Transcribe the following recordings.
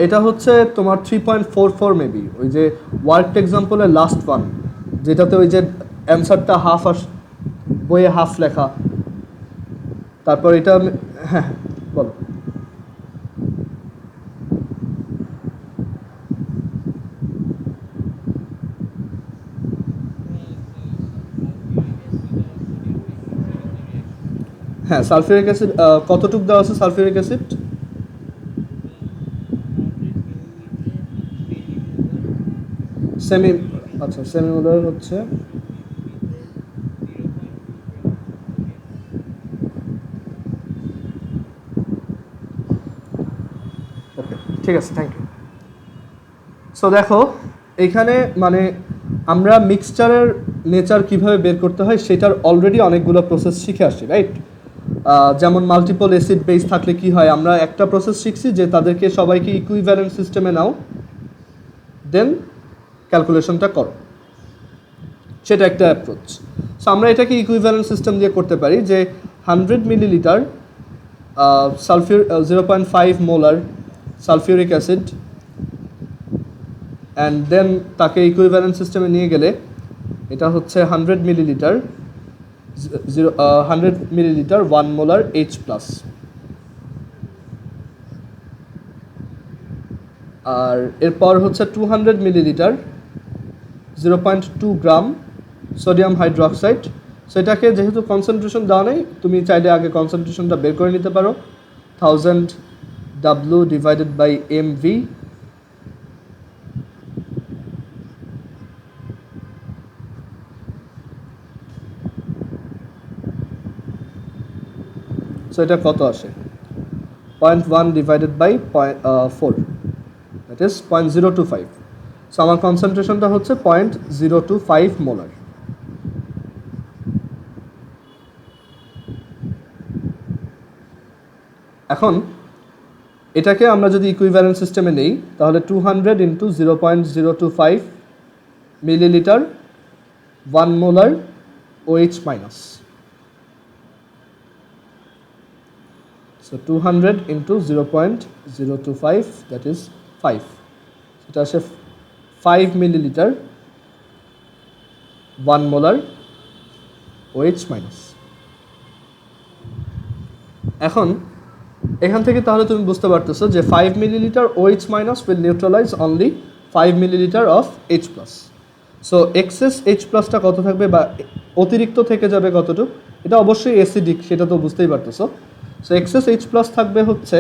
এটা হচ্ছে তোমার 3.44 মেবি, ওই যে ওয়ার্কড এক্সাম্পলের লাস্ট ওয়ান, যেটাতে ওই যে অ্যান্সারটা হাফ বইয়ে হাফ লেখা। তারপর এটা হ্যাঁ বলো। হ্যাঁ, সালফিউরিক অ্যাসিড কতটুকু দেওয়া আছে? সালফিউরিক অ্যাসিড সেমি, আচ্ছা সেমিমোলার হচ্ছে ওকে, ঠিক আছে, থ্যাংক ইউ। সো দেখো এখানে মানে আমরা মিক্সচারের নেচার কিভাবে বের করতে হয় সেটার অলরেডি অনেকগুলো প্রসেস শিখে আসছি, রাইট? যেমন মাল্টিপল অ্যাসিড বেস থাকলে কি হয়, আমরা একটা প্রসেস শিখছি যে তাদেরকে সবাইকে ইকুইভ্যালেন্ট সিস্টেমে নাও, দেন ক্যালকুলেশনটা করো, সেটা একটা অ্যাপ্রোচ। সো আমরা এটাকে ইকুইভ্যালেন্ট সিস্টেম দিয়ে করতে পারি যে 100 মিলিলিটার সালফিউর 0.5 molar sulphuric acid, and then তাকে ইকুইভ্যালেন্ট সিস্টেমে নিয়ে গেলে এটা হচ্ছে 100 মিলিলিটার 1 মোলার H+, আর এরপর হচ্ছে 200 millilitre 0.2 gram sodium hydroxide. So এটাকে যেহেতু কনসেন্ট্রেশন দেওয়া নেই, তুমি চাইলে আগে কনসেন্ট্রেশনটা বের করে নিতে পারো, 1000 W divided by MV। So এটা কত আসে? 0.1 divided by 4, that is 0.025। So আমার কনসেন্ট্রেশনটা হচ্ছে 0.025 মোলার। এখন এটাকে আমরা যদি ইকুইভ্যালেন্ট সিস্টেমে নেই তাহলে 200 into 0.025 millilitre 1 molar OH minus. So 200 into 0.025, that is 5. এটা আসে 5 মিলিলিটার 1 মোলার OH মাইনাস। এখন এখান থেকে তাহলে তুমি বুঝতে পারতেছো যে 5 millilitre OH minus will neutralize only 5 millilitre of H+. So excess H+টা কত থাকবে বা অতিরিক্ত থেকে যাবে কতটুকু, এটা অবশ্যই অ্যাসিডিক, সেটা তো বুঝতেই পারতেছো। সো এক্সেস H+ থাকবে হচ্ছে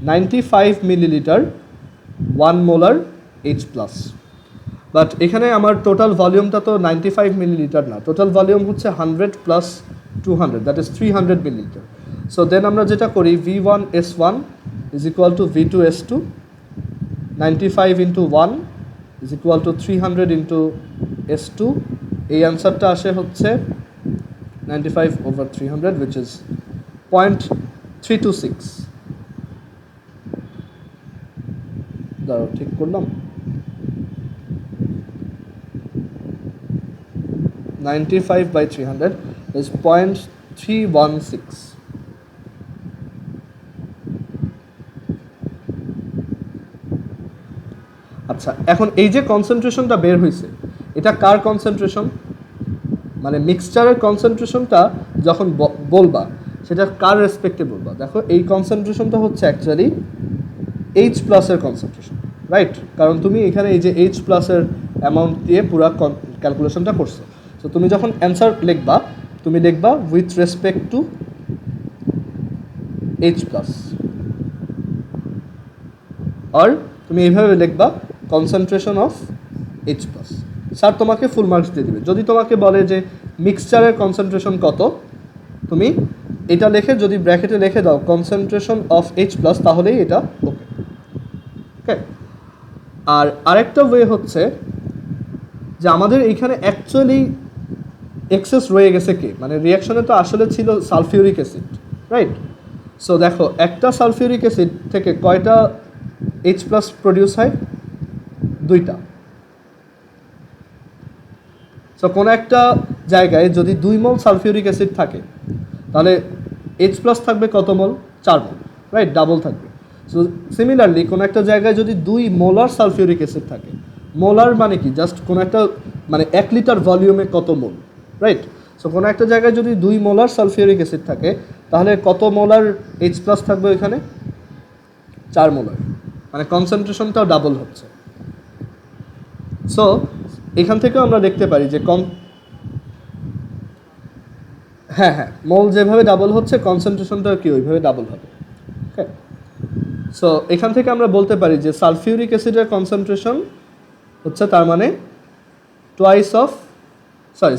95 মিলিলিটার 1 মোলার H+। বাট এখানে আমার টোটাল ভলিউমটা তো 95 মিলিলিটার না, টোটাল ভলিউম হচ্ছে 100 plus 200, that is 300 millilitre. So then আমরা যেটা করি V1S1 is equal to V2S2, 95 into 1 is equal to 300 into S2। এই অ্যান্সারটা আসে হচ্ছে 95/300, which is 0.326। দাঁড়াও ঠিক করলাম, 95/300 is 0.316। আচ্ছা, এখন এই যে কনসেন্ট্রেশনটা বের হয়েছে এটা কার কনসেন্ট্রেশন, মানে মিক্সচারের কনসেন্ট্রেশনটা যখন বলবা সেটা কার রেসপেক্টে বলবা। দেখো এই কনসেন্ট্রেশনটা হচ্ছে অ্যাকচুয়ালি H+ এর কনসেন্ট্রেশন, রাইট? কারণ তুমি এখানে এই যে H+ এর অ্যামাউন্ট দিয়ে পুরো ক্যালকুলেশনটা করছো। সো তুমি যখন অ্যান্সার লিখবা তুমি লিখবা উইথ রেসপেক্ট টু H+, আর তুমি এইভাবে লিখবা কনসেন্ট্রেশন অফ H+। স্যার তোমাকে ফুল মার্কস দিয়ে দেবে। যদি তোমাকে বলে যে মিক্সচারের কনসেন্ট্রেশন কত, তুমি এটা লিখে যদি ব্র্যাকেটে লিখে দাও কনসেন্ট্রেশন অফ H+, তাহলেই এটা ওকে। ওকে, আর আরেকটা ওয়ে হচ্ছে যে আমাদের এইখানে অ্যাকচুয়ালি এক্সেস রয়ে গেছে কে, মানে রিয়াকশনে তো আসলে ছিল সালফিউরিক অ্যাসিড, রাইট? সো দেখো একটা সালফিউরিক অ্যাসিড থেকে কয়টা H+ প্রডিউস হয়? 2টা। সো কোনো একটা জায়গায় যদি 2 মোল সালফিউরিক অ্যাসিড থাকে তাহলে H+ থাকবে কত মোল? 4 মোল, রাইট? ডাবল থাকবে। সো সিমিলারলি কোনো একটা জায়গায় যদি 2 মোলার সালফিউরিক অ্যাসিড থাকে, মোলার মানে কি জাস্ট কোনো একটা মানে 1 লিটার ভলিউমে কত মোল, রাইট? সো কোনো একটা জায়গায় যদি 2 মোলার সালফিউরিক অ্যাসিড থাকে তাহলে কত মোলার H প্লাস থাকবে ওইখানে? 4 মোলার, মানে কনসেন্ট্রেশনটাও ডাবল হচ্ছে। সো এখান থেকেও আমরা দেখতে পারি যে হ্যাঁ হ্যাঁ, মোল যেভাবে ডাবল হচ্ছে কনসেন্ট্রেশনটাও কি ওইভাবে ডাবল হবে। ওকে, সো এখান থেকে আমরা বলতে পারি যে সালফিউরিক অ্যাসিডের কনসেন্ট্রেশন হচ্ছে তার মানে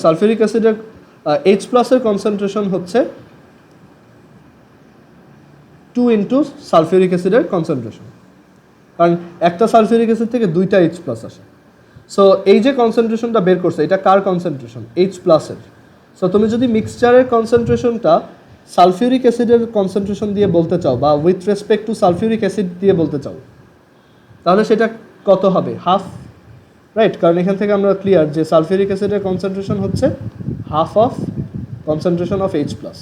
সালফিউরিক অ্যাসিডের H প্লাসের কনসেন্ট্রেশন হচ্ছে 2 ইন্টু সালফিউরিক অ্যাসিডের কনসেন্ট্রেশন, কারণ একটা সালফিউরিক অ্যাসিড থেকে 2টা H প্লাস আসে। সো এই যে কনসেন্ট্রেশনটা বের করছে এটা কার কনসেন্ট্রেশন? H প্লাসের। সো তুমি যদি মিক্সচারের কনসেন্ট্রেশনটা সালফিউরিক অ্যাসিডের কনসেন্ট্রেশন দিয়ে বলতে চাও বা with respect two sulphuric acid দিয়ে বলতে চাও, তাহলে সেটা কত হবে? Half, right? কারণ এখান থেকে আমরা ক্লিয়ার যে সালফিউরিক অ্যাসিডের কনসেন্ট্রেশন হচ্ছে half of concentration of H plus.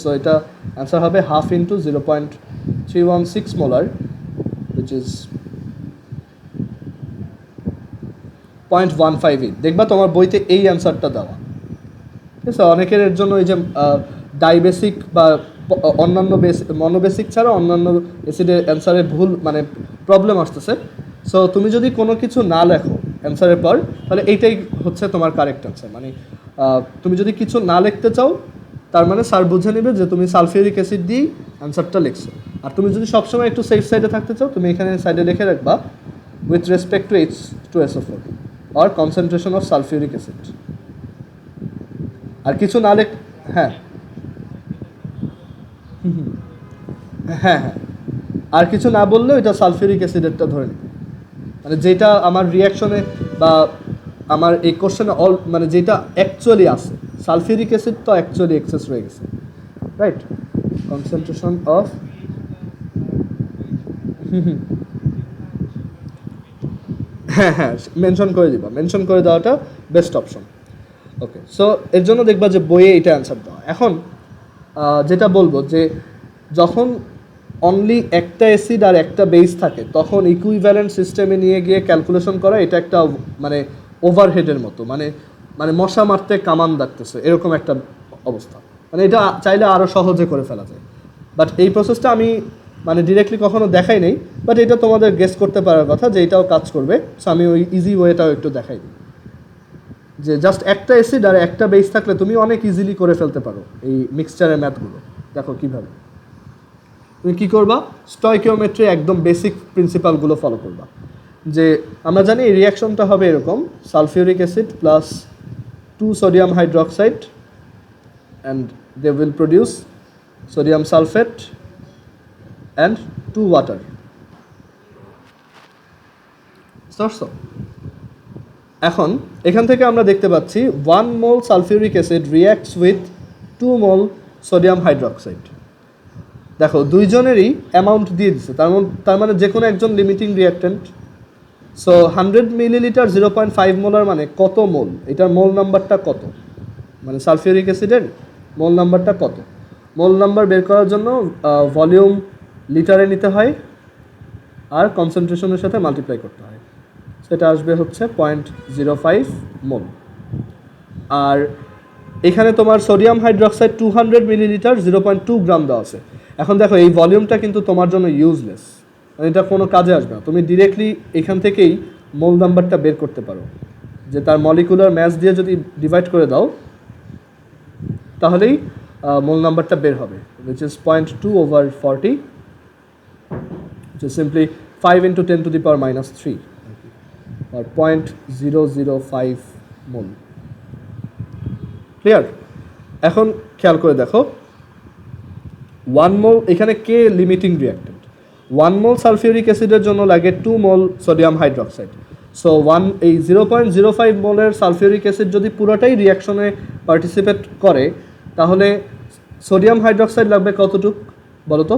So এটা অ্যান্সার হবে half into 0.316 molar, which is 0.158। দেখবা তোমার বইতে এই অ্যান্সারটা দেওয়া, ঠিক আছে? অনেকের এর জন্য এই যে ডাইবেসিক বা অন্যান্য মনোবেসিক ছাড়া অন্যান্য অ্যাসিডের অ্যান্সারে ভুল মানে প্রবলেম আসতেছে। সো তুমি যদি কোনো কিছু না লেখো অ্যান্সারের পর, তাহলে এইটাই হচ্ছে তোমার কারেক্ট অ্যান্সার। মানে তুমি যদি কিছু না লিখতে চাও তার মানে স্যার বুঝে নেবে যে তুমি সালফিউরিক অ্যাসিড দিয়েই অ্যান্সারটা লিখছো। আর তুমি যদি সবসময় একটু সেফ সাইডে থাকতে চাও, তুমি এখানে সাইডে লিখে রাখবা with respect to H2SO4 or concentration of sulphuric acid. আর কিছু না হ্যাঁ হ্যাঁ হ্যাঁ, আর কিছু না বললেও এটা সালফিউরিক অ্যাসিডেরটা ধরে নেবে। মানে যেটা আমার রিয়াকশনে বা আমার এই কোশ্চেনে মানে যেটা অ্যাকচুয়ালি আছে, সালফিউরিক অ্যাসিড তো অ্যাকচুয়ালি এক্সেস রয়ে গেছে, রাইট? কনসেন্ট্রেশন অফ হ্যাঁ হ্যাঁ মেনশন করে দিবা, মেনশন করে দেওয়াটা বেস্ট অপশন। ওকে, সো এর জন্য দেখবা যে বইয়ে এটা অ্যান্সার দেওয়া। এখন যেটা বলবো যে যখন অনলি একটা অ্যাসিড আর একটা বেস থাকে তখন ইকুইভ্যালেন্ট সিস্টেমে নিয়ে গিয়ে ক্যালকুলেশন করা এটা একটা মানে ওভারহেডের মতো, মানে মানে মশা মারতে কামান দাঁড়তেছে এরকম একটা অবস্থা। মানে এটা চাইলে আরও সহজে করে ফেলা যায়, বাট এই প্রসেসটা আমি মানে ডিরেক্টলি কখনো দেখাই নেই, বাট এটা তোমাদের গেস করতে পারার কথা যে এটাও কাজ করবে। সো আমি ওই ইজি ওয়েটাও একটু দেখাই দিই যে জাস্ট একটা অ্যাসিড আর একটা বেস থাকলে তুমি অনেক ইজিলি করে ফেলতে পারো এই মিক্সচারের ম্যাথগুলো। দেখো কীভাবে তুমি কী করবা, স্টয়কিওমেট্রি একদম বেসিক প্রিন্সিপালগুলো ফলো করবা। যে আমরা জানি এই রিয়াকশনটা হবে এরকম, sulphuric acid plus 2 sodium hydroxide and they will produce sodium sulphate and 2 water. এখন এখান থেকে আমরা দেখতে পাচ্ছি 1 mole sulphuric acid reacts with 2 mole sodium hydroxide. দেখো দুইজনেরই অ্যামাউন্ট দিয়ে দিচ্ছে, তার মানে যে কোনো একজন limiting reactant. So 100 millilitre 0.5 molar মানে কত মোল, এটার মোল নাম্বারটা কত, মানে সালফিউরিক অ্যাসিডের মোল নাম্বারটা কত। মোল নাম্বার বের করার জন্য ভলিউম লিটারে নিতে হয় আর কনসেন্ট্রেশনের সাথে মাল্টিপ্লাই করতে হয়, সেটা আসবে হচ্ছে 0.05 মোল। আর এখানে তোমার সোডিয়াম হাইড্রোক্সাইড 200 মিলিলিটার 0.2 গ্রাম দেওয়া আছে। এখন দেখো এই ভলিউমটা কিন্তু তোমার জন্য ইউজলেস, মানে এটা কোনো কাজে আসবে না। তুমি ডিরেক্টলি এখান থেকেই মোল নাম্বারটা বের করতে পারো, যে তার মলিকুলার ম্যাস দিয়ে যদি ডিভাইড করে দাও তাহলেই মোল নাম্বারটা বের হবে, which is 0.2/40, which is simply 5 into 10 to the power minus 3 or 0.005 mole. Clear? এখন খেয়াল করে দেখো 1 মোল, এখানে কে লিমিটিং রিঅ্যাক্টেন্ট? 1 মোল সালফিউরিক অ্যাসিডের জন্য লাগে 2 মোল সোডিয়াম হাইড্রোক্সাইড। সো 0.05 মোলের সালফিউরিক অ্যাসিড যদি পুরোটাই রিয়াকশনে পার্টিসিপেট করে তাহলে সোডিয়াম হাইড্রোক্সাইড লাগবে কতটুক বলো তো?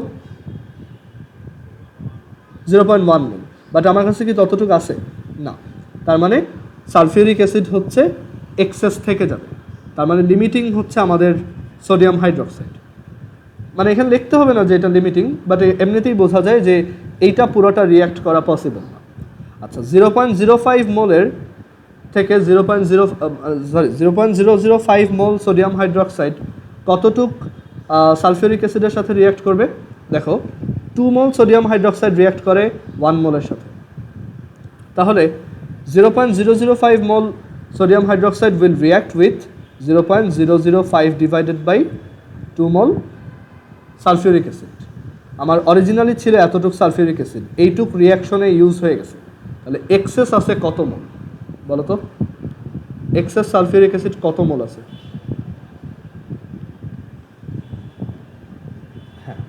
0.1 মোল। বাট আমার কাছে কি ততটুকু আছে? না। তার মানে সালফিউরিক অ্যাসিড হচ্ছে এক্সেস থেকে যাবে, তার মানে লিমিটিং হচ্ছে আমাদের সোডিয়াম হাইড্রোক্সাইড। মানে এখানে লিখতে হবে না যে এটা লিমিটিং, বাট এমনিতেই বোঝা যায় যে এইটা পুরোটা রিয়্যাক্ট করা পসিবল না। আচ্ছা, 0.05 মোলের থেকে 0.005 মোল সোডিয়াম হাইড্রোক্সাইড কতটুক সালফিউরিক অ্যাসিডের সাথে রিয়্যাক্ট করবে? দেখো 2 মোল সোডিয়াম হাইড্রোক্সাইড রিয়্যাক্ট করে 1 মোলের সাথে, তাহলে 0.005 mole sodium hydroxide will react with 0.005 divided by 2 mole sulphuric acid. আমার অরিজিনালি ছিল এতটুক সালফিউরিক অ্যাসিড, এইটুক রিয়াকশনে ইউজ হয়ে গেছে, তাহলে এক্সেস আছে কত মোল বলো তো? এক্সেস সালফিউরিক অ্যাসিড কত মোল আছে? হ্যাঁ,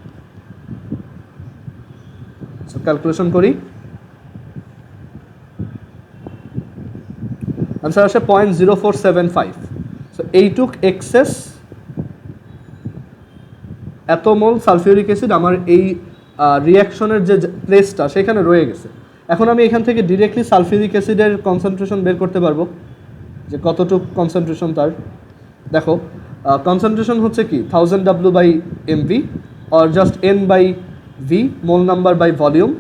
ক্যালকুলেশন করি। আনসার আসে 0.0475। সো এইটুক এক্সেস এত মোল সালফিউরিক অ্যাসিড আমার এই রিয়াকশনের যে প্লেসটা সেখানে রয়ে গেছে। এখন আমি এখান থেকে ডিরেক্টলি সালফিউরিক অ্যাসিডের কনসেন্ট্রেশন বের করতে পারবো যে কতটুক কনসেন্ট্রেশন তার। দেখো কনসেন্ট্রেশন হচ্ছে কি 1000 W/mv or just N/v, mole number by volume.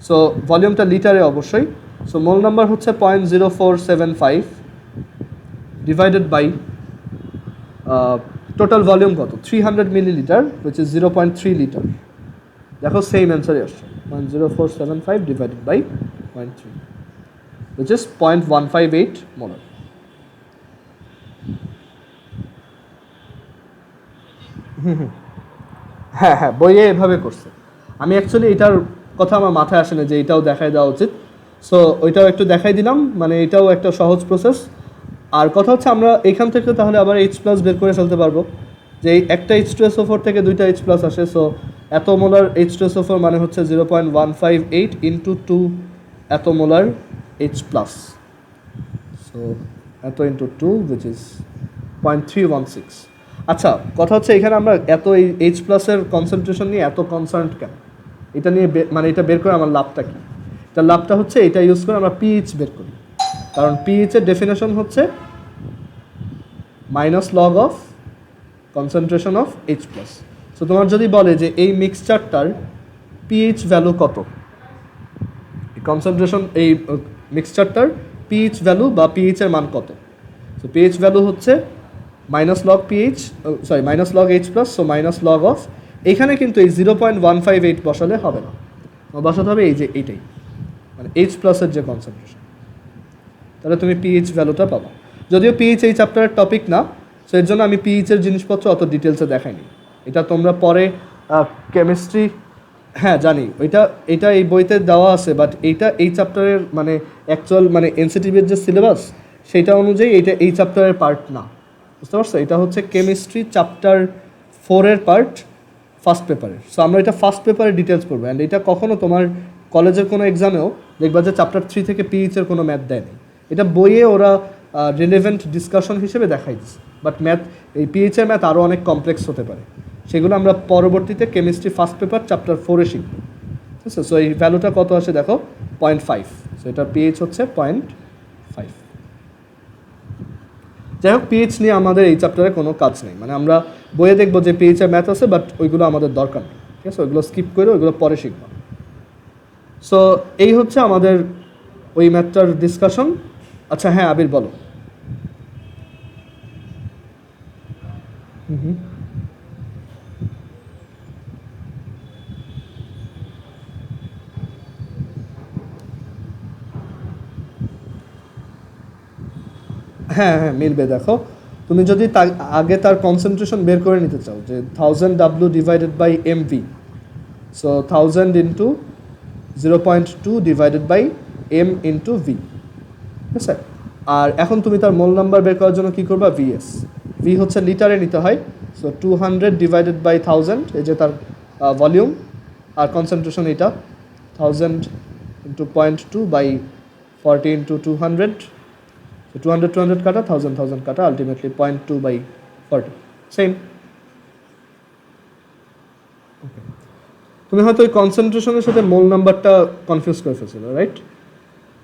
So ভলিউমটা লিটারে অবশ্যই। সো মোল নাম্বার হচ্ছে 0.0475 ডিভাইডেড বাই টোটাল ভলিউম কত? 300 মিলিলিটার, হুইচ ইজ 0.3 লিটার। দেখো সেম অ্যান্সারই আসছে 0.0475 divided by 0.3, which is 0.158 molar. হ্যাঁ হ্যাঁ, বইয়ে এভাবে করছে। আমি অ্যাকচুয়ালি এটার কথা আমার মাথায় আসে না যে এটাও দেখাই দেওয়া উচিত, সো ওইটাও একটু দেখাই দিলাম, মানে এটাও একটা সহজ প্রসেস। আর কথা হচ্ছে আমরা এখান থেকে তাহলে আবার H+ বের করে ফেলতে পারবো, যে একটা H2SO4 থেকে দুইটা H+ আসে। সো এত মোলার H2SO4 মানে হচ্ছে 0.158 ইন্টু 2 এত মোলার H+, সো এত ইন্টু 2 হুইচ ইজ 0.316। আচ্ছা, কথা হচ্ছে এখানে আমরা এত এই H+ এর কনসেন্ট্রেশন নিয়ে এত কনসার্ন কেন? এটা নিয়ে মানে এটা বের করে আমার লাভটা কি? তার লাভটা হচ্ছে এটা ইউজ করে আমরা পিএইচ বের করি, কারণ পিএইচ এর ডেফিনেশন হচ্ছে minus log of concentration of H+। So তোমার যদি বলে যে এই মিক্সচারটার পিএইচ ভ্যালু কত, কনসেন্ট্রেশন এই মিক্সচারটার পিএইচ ভ্যালু বা পিএইচ এর মান কত, সো পিএইচ ভ্যালু হচ্ছে minus log pH, sorry minus log H+, so minus log of, এখানে কিন্তু এই 0.158 বসালে হবে না, বসাতে হবে এই যে এইটাই, মানে H+ এর যে কনসেন্ট্রেশন, তাহলে তুমি পিএইচ ভ্যালুটা পাবা। যদিও পিএইচ এই চ্যাপ্টারের টপিক না, সো এর জন্য আমি পিএইচের জিনিসপত্র অত ডিটেলসে দেখাইনি, এটা তোমরা পরে কেমিস্ট্রি, হ্যাঁ জানি এটা এই বইতে দেওয়া আছে, বাট এইটা এই চ্যাপ্টারের মানে অ্যাকচুয়াল মানে এনসিটিভির যে সিলেবাস সেইটা অনুযায়ী এইটা এই চ্যাপ্টারের পার্ট না, বুঝতে পারছো? এটা হচ্ছে কেমিস্ট্রি চ্যাপ্টার 4-এর পার্ট, ফার্স্ট পেপারের। সো আমরা এটা ফার্স্ট পেপারে ডিটেলস পড়বো, অ্যান্ড এটা কখনো তোমার কলেজের কোনো এক্সামেও দেখবা যে চ্যাপ্টার 3 থেকে পিএইচের কোনো ম্যাথ দেয়নি, এটা বইয়ে ওরা রিলেভেন্ট ডিসকাশন হিসেবে দেখাই দিচ্ছে, বাট ম্যাথ এই পিএইচের ম্যাথ আরও অনেক কমপ্লেক্স হতে পারে, সেগুলো আমরা পরবর্তীতে কেমিস্ট্রি ফার্স্ট পেপার চ্যাপ্টার 4-এ শিখব, ঠিক আছে? সো এই ভ্যালুটা কত আসে দেখো 0.5, সো এটার পিএইচ হচ্ছে 0.5। যাই হোক, পিএইচ নিয়ে আমাদের এই চ্যাপ্টারে কোনো কাজ নেই, মানে আমরা বইয়ে দেখবো যে পিএইচের ম্যাথ আছে, বাট ওইগুলো আমাদের দরকার নেই, ঠিক আছে? ওইগুলো স্কিপ করে ওইগুলো পরে শিখব। সো এই হচ্ছে আমাদের ওই ম্যাথটার ডিসকাশন। আচ্ছা হ্যাঁ, আবির বলো। হ্যাঁ হ্যাঁ, মিলবে। দেখো তুমি যদি আগে তার কনসেন্ট্রেশন বের করে নিতে চাও যে 1000 W divided by mv, so 1000 into 0.2 divided by m into v, ঠিক আছে? আর এখন তুমি তার মোল নাম্বার বের করার জন্য কী করবা? ভিএস, ভি হচ্ছে লিটারে নিতে হয়, সো 200 ডিভাইডেড বাই 1000, এই যে তার ভলিউম, আর কনসেন্ট্রেশন এটা 1000 ইন্টু 0.2 বাই 40 ইন্টু 200, 200 কাটা 1000 কাটা, আলটিমেটলি 0.2 বাই 40, সেম। ওকে, তুমি হয়তো ওই কনসেন্ট্রেশনের সাথে মোল নাম্বারটা কনফিউজ করে ফেলছিল, রাইট?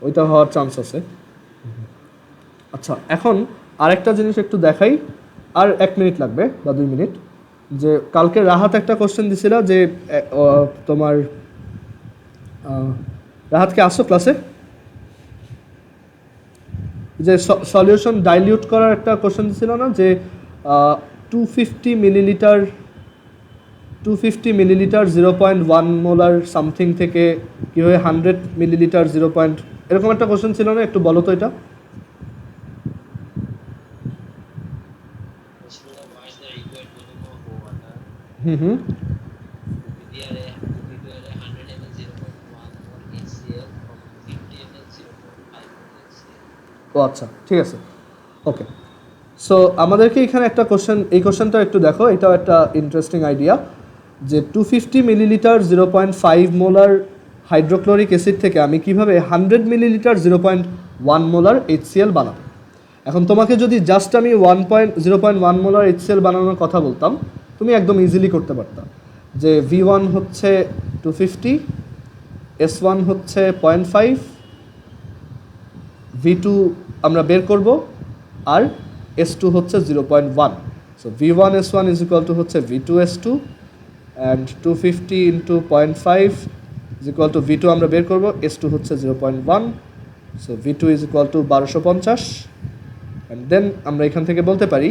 ওইটা হওয়ার চান্স আছে। আচ্ছা, এখন আরেকটা জিনিস একটু দেখাই, আর 1 মিনিট লাগবে বা 2 মিনিট। যে কালকে রাহাত একটা কোশ্চেন দিছিল যে তোমার রাহাতকে আসো ক্লাসে, যে সলিউশন ডাইলিউট করার একটা কোশ্চেন দিছিল না, যে 250 মিলিলিটার 0.1 মোলার সামথিং থেকে কীভাবে 100 মিলিলিটার 0. এরকম একটা কোশ্চেন ছিল না, একটু বলো তো এটা। হুম ও আচ্ছা, ঠিক আছে, ওকে। সো আমাদেরকে এখানে একটা কোশ্চেন, এই কোশ্চেনটা একটু দেখো, এটাও একটা ইন্টারেস্টিং আইডিয়া, যে 250 মিলিলিটার 0.5 মোলার হাইড্রোক্লোরিক অ্যাসিড থেকে আমি কিভাবে 100 মিলিলিটার 0.1 মোলার HCl বানাবো। এখন তোমাকে যদি জাস্ট আমি 0.1 মোলার HCl বানানোর কথা বলতাম, তুমি একদম ইজিলি করতে পারতাম, যে V1 হচ্ছে 250, S1 হচ্ছে 0.5, V2 আমরা বের করব, আর S2 হচ্ছে 0.1। So V1 S1 is equal two হচ্ছে V2 S2, and 250 into 0.5 is equal to V2 আমরা বের করব, S2 হচ্ছে 0.1। So V2 is equal to 1250, and then আমরা এখান থেকে বলতে পারি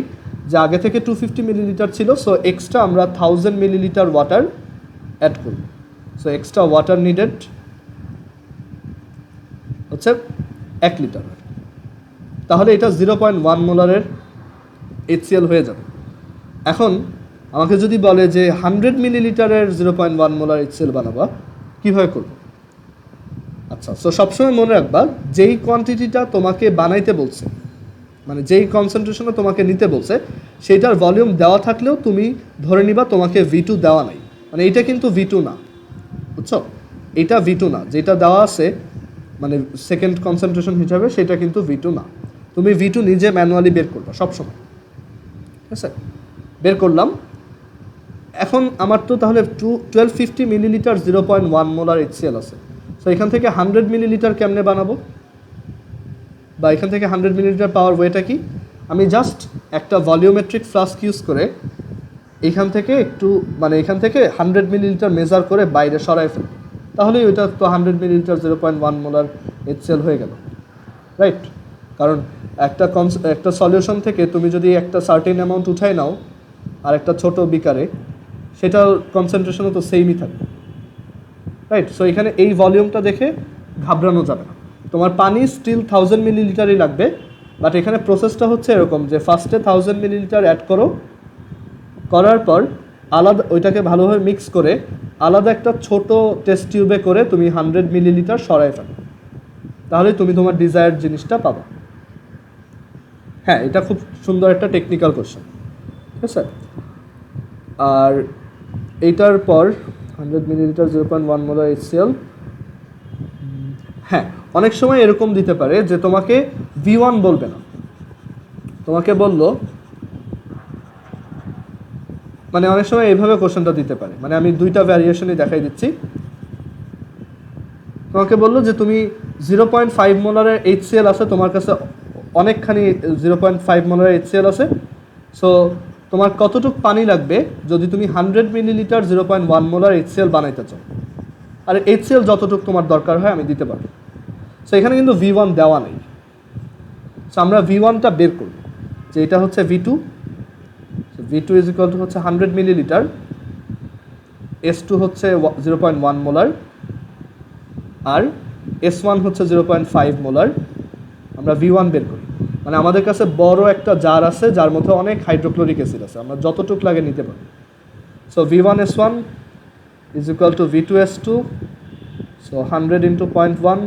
যে আগে থেকে 250 মিলিলিটার ছিল, সো এক্সট্রা আমরা 1000 মিলিলিটার ওয়াটার অ্যাড করব। সো এক্সট্রা ওয়াটার নিডেড হচ্ছে 1 লিটার, তাহলে এটা 0.1 মোলারের HCl হয়ে যাবে। এখন আমাকে যদি বলে যে 100 মিলিলিটারের 0.1 মোলার HCl বানাবা, কীভাবে করব? আচ্ছা, সো সবসময় মনে রাখবা, যেই কোয়ান্টিটিটা তোমাকে বানাইতে বলছে, মানে যেই কনসেন্ট্রেশনে তোমাকে নিতে বলছে, সেইটার ভলিউম দেওয়া থাকলেও তুমি ধরে নিবা তোমাকে V2 দেওয়া নাই, মানে এইটা কিন্তু V2 না, বুঝছো? এইটা V2 না, যেটা দেওয়া আছে মানে সেকেন্ড কনসেন্ট্রেশন হিসাবে, সেটা কিন্তু V2 না। তুমি V2 নিজে ম্যানুয়ালি বের করবা সবসময়, ঠিক আছে? বের করলাম। এখন আমার তো তাহলে 1250 মিলিলিটার 0.1 মোলার HCl আছে, সো এখান থেকে 100 মিলিলিটার কেমনে বানাবো, বা এখান থেকে 100 মিলিলিটার পাওয়ার ওয়েটা কি? আমি জাস্ট একটা ভলিউমেট্রিক ফ্লাস্ক ইউজ করে এখান থেকে একটু, মানে এখান থেকে 100 মিলিলিটার মেজার করে বাইরে সরাই ফেলব, তাহলেই ওইটা তো 100 মিলিলিটার 0.1 মোলার HCl হয়ে গেল, রাইট? কারণ একটা সলিউশন থেকে তুমি যদি একটা সার্টেন অ্যামাউন্ট উঠাই নাও আর একটা ছোট বিকারে, সেটার কনসেন্ট্রেশনও তো সেমই থাকবে, রাইট? সো এখানে এই ভলিউমটা দেখে ঘাবড়ানো যাবে না, তোমার পানি স্টিল 1000 মিলিলিটারই লাগবে, বাট এখানে প্রসেসটা হচ্ছে এরকম যে ফার্স্টে 1000 মিলিলিটার অ্যাড করো, করার পর আলাদা ওইটাকে ভালোভাবে মিক্স করে আলাদা একটা ছোট টেস্ট টিউবে করে তুমি 100 মিলিলিটার সরাই ফেলো, তাহলে তুমি তোমার ডিজায়ার্ড জিনিসটা পাবা। হ্যাঁ, এটা খুব সুন্দর একটা টেকনিক্যাল কোশ্চেন, ঠিক আছে? আর এইটার পর 100 মিলিলিটার 0.1 মোলার HCl, হ্যাঁ, অনেক সময় এরকম দিতে পারে যে তোমাকে V1 বলবে না, তোমাকে বললো, মানে অনেক সময় এইভাবে কোশ্চেনটা দিতে পারে, মানে আমি দুইটা ভ্যারিয়েশনই দেখাই দিচ্ছি। তোমাকে বললো যে তুমি 0.5 মোলারের HCl আছে তোমার কাছে, অনেকখানি 0.5 মোলারের HCl আছে, সো তোমার কতটুকু পানি লাগবে যদি তুমি 100 মিলিলিটার 0.1 মোলার HCl বানাইতে চাও, আর HCl যতটুকু তোমার দরকার হয় আমি দিতে পারবো। সো এখানে কিন্তু V1 দেওয়া নেই, সো আমরা V1টা বের করব, যে এটা হচ্ছে V2, V2 is equal two হচ্ছে 100 মিলিলিটার, S2 হচ্ছে 0.1 মোলার, আর S1 হচ্ছে 0.5 মোলার। আমরা V1 বের করি, মানে আমাদের কাছে বড় একটা জার আছে যার মধ্যে অনেক হাইড্রোক্লোরিক অ্যাসিড আছে, আমরা যতটুক লাগে নিতে পারি। So V1 S1 is equal to V2 S2, so 100 into 0.1,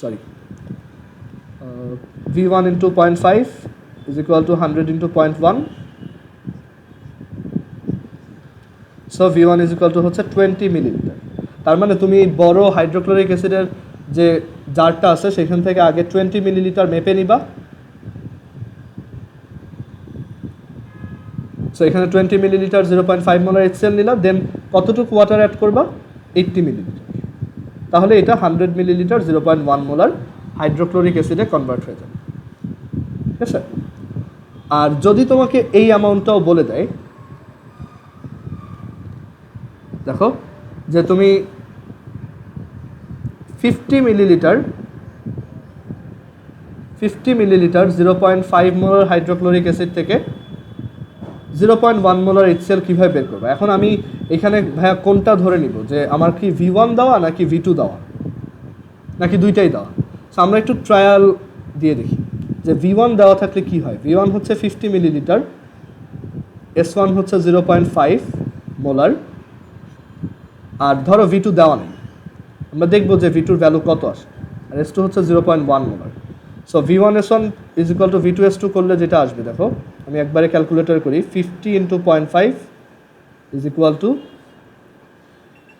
sorry, V1 into 0.5 is equal two 100 into 0.1, so V1 is equal two হচ্ছে 20 মিলিলিটার। তার মানে তুমি বড় হাইড্রোক্লোরিক অ্যাসিডের যে জারটা আছে সেখান থেকে আগে 20 মিলিলিটার মেপে নিবা, সো এখানে 20 মিলিলিটার 0.5 মোলার HCl নিলা, দেন কতটুকু ওয়াটার অ্যাড করবা? 80 মিলিলিটার, তাহলে এটা 100 মিলিলিটার 0.1 মোলার হাইড্রোক্লোরিক অ্যাসিডে কনভার্ট হয়ে যাবে, ঠিক আছে? আর যদি তোমাকে এই অ্যামাউন্টটাও বলে দেয় দেখো যে তুমি 50 মিলিলিটার 0.5 মোলার হাইড্রোক্লোরিক অ্যাসিড থেকে 0.1 মোলার HCl কীভাবে বের করবো? এখন আমি এখানে ভাইয়া কোনটা ধরে নিব, যে আমার কি V1 দেওয়া নাকি V2 দেওয়া নাকি দুইটাই দেওয়া? সো আমরা একটু ট্রায়াল দিয়ে দেখি যে V1 দেওয়া থাকলে কি হয়। V1 হচ্ছে 50 মিলিলিটার, S1 হচ্ছে 0.5 মোলার, আর ধরো V2 দেওয়া নেই, আমরা দেখবো যে V2 ভ্যালু কত আসে, আর S2 হচ্ছে 0.1 molar. So V1 S1 is equal to V2 S2 করলে যেটা আসবে, দেখো আমি একবারে ক্যালকুলেটর করি, 50 into 0.5 is equal to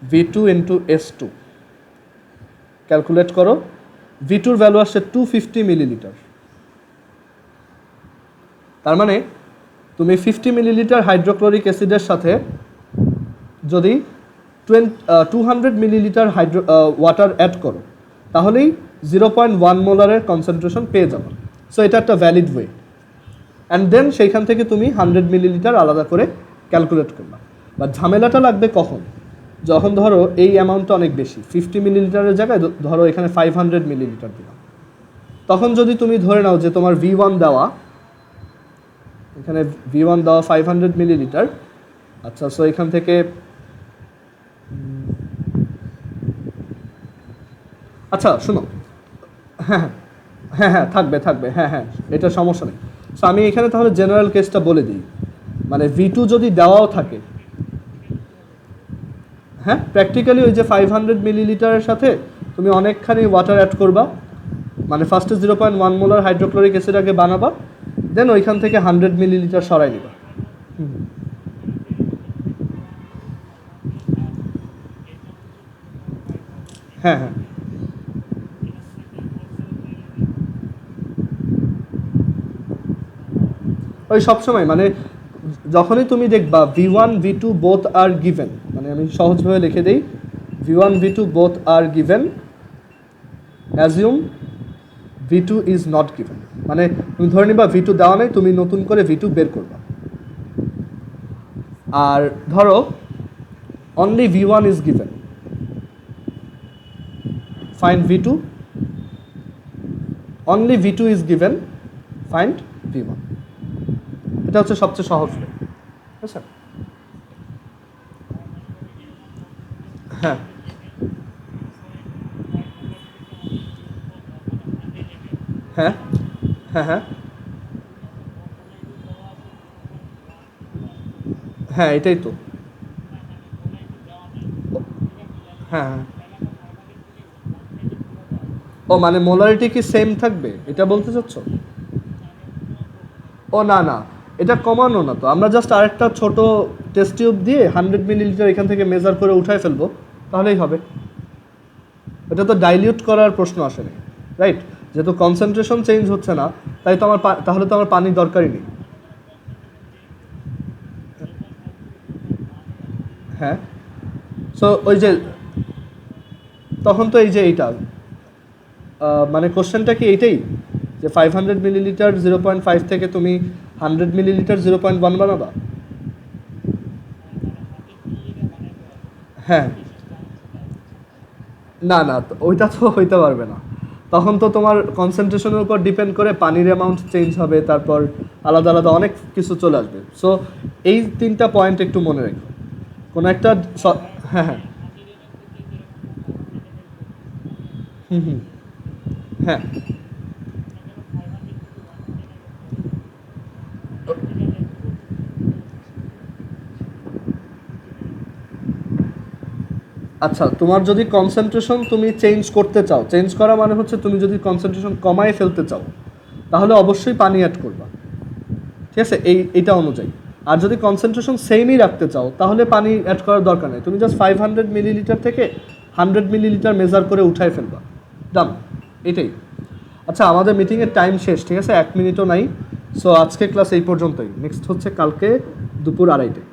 V2 into S2। Calculate করো, V2 ভ্যালু আসছে 250 মিলিলিটার। তার মানে তুমি 50 মিলিলিটার হাইড্রোক্লোরিক অ্যাসিডের সাথে যদি 200 মিলিলিটার ওয়াটার অ্যাড করো, তাহলেই 0.1 মোলারের কনসেন্ট্রেশন পেয়ে যাবে। সো এটা একটা ভ্যালিড ওয়ে। অ্যান্ড দেন সেইখান থেকে তুমি 100 মিলিলিটার আলাদা করে ক্যালকুলেট করবা। বা ঝামেলাটা লাগবে কখন? যখন ধরো এই অ্যামাউন্টটা অনেক বেশি, 50 মিলিলিটারের জায়গায় ধরো এখানে 500 মিলিলিটার দিলাম, তখন যদি তুমি ধরে নাও যে তোমার V1 দেওয়া, এখানে V1 দেওয়া 500 মিলিলিটার, আচ্ছা সো এখান থেকে আচ্ছা শোনো, হ্যাঁ হ্যাঁ হ্যাঁ থাকবে থাকবে, হ্যাঁ হ্যাঁ এটা সমস্যা নেই। সো আমি এখানে তাহলে জেনারেল কেসটা বলে দিই, মানে V2 যদি দেওয়াও থাকে, হ্যাঁ প্র্যাকটিক্যালি ওই যে 500 মিলিলিটারের সাথে তুমি অনেকখানি ওয়াটার অ্যাড করবা, মানে ফার্স্টে 0.1 মোলার হাইড্রোক্লোরিক অ্যাসিড আগে বানাবা, দেন ওইখান থেকে 100 মিলিলিটার সরাই নিবা। হ্যাঁ হ্যাঁ ওই সবসময় মানে যখনই তুমি দেখবা V1 V2 both are given, মানে আমি সহজভাবে লিখে দিই, V1 V2 both are given, assume V2 is not given. মানে তুমি ধরে নিবা V2 দেওয়া নেই, তুমি নতুন করে V2 বের করবা। আর ধরো only V1 is given, find V2, only V2 is given, find V1। এটা হচ্ছে সবচেয়ে সহজ ওয়ে। আচ্ছা হ্যাঁ হ্যাঁ হ্যাঁ হ্যাঁ হ্যাঁ এটাই তো, হ্যাঁ হ্যাঁ ও মানে মোলারিটি কি সেম থাকবে এটা বলতে চাচ্ছ? ও না না, এটা কমানো না তো, আমরা জাস্ট আরেকটা ছোট টেস্ট টিউব দিয়ে 100 মিলিলিটার এখান থেকে মেজার করে উঠায় ফেলবো, তাহলেই হবে। এটা তো ডাইলিউট করার প্রশ্ন আসে না, রাইট? যেহেতু কনসেন্ট্রেশন চেঞ্জ হচ্ছে না, তাই তো আমার তাহলে তো আমার পানির দরকারই নেই। হ্যাঁ সো ওই যে তখন তো এই যে এইটা মানে কোশ্চেনটা কি এইটাই যে 500 মিলিলিটার 0.5 থেকে তুমি 100 মিলিলিটার 0.1 বানাবা? হ্যাঁ না না, ওইটা তো হইতে পারবে না, তখন তো তোমার কনসেন্ট্রেশনের উপর ডিপেন্ড করে পানির অ্যামাউন্ট চেঞ্জ হবে, তারপর আলাদা আলাদা অনেক কিছু চলে আসবে। সো এই 3টা পয়েন্ট একটু মনে রেখো, কোনো একটা হ্যাঁ হ্যাঁ হুম হুম হ্যাঁ আচ্ছা তোমার যদি কনসেন্ট্রেশন তুমি চেঞ্জ করতে চাও, চেঞ্জ করা মানে হচ্ছে তুমি যদি কনসেন্ট্রেশন কমায় ফেলতে চাও, তাহলে অবশ্যই পানি অ্যাড করবা, ঠিক আছে এইটা অনুযায়ী। আর যদি কনসেন্ট্রেশন সেমই রাখতে চাও, তাহলে পানি অ্যাড করার দরকার নেই, তুমি জাস্ট 500 মিলিলিটার থেকে 100 মিলিলিটার মেজার করে উঠায় ফেলবা, ডান, এটাই। আচ্ছা আমাদের মিটিংয়ের টাইম শেষ, ঠিক আছে, 1 মিনিটও নাই। সো আজকে ক্লাস এই পর্যন্তই, নেক্সট হচ্ছে কালকে দুপুর 2:30টায়।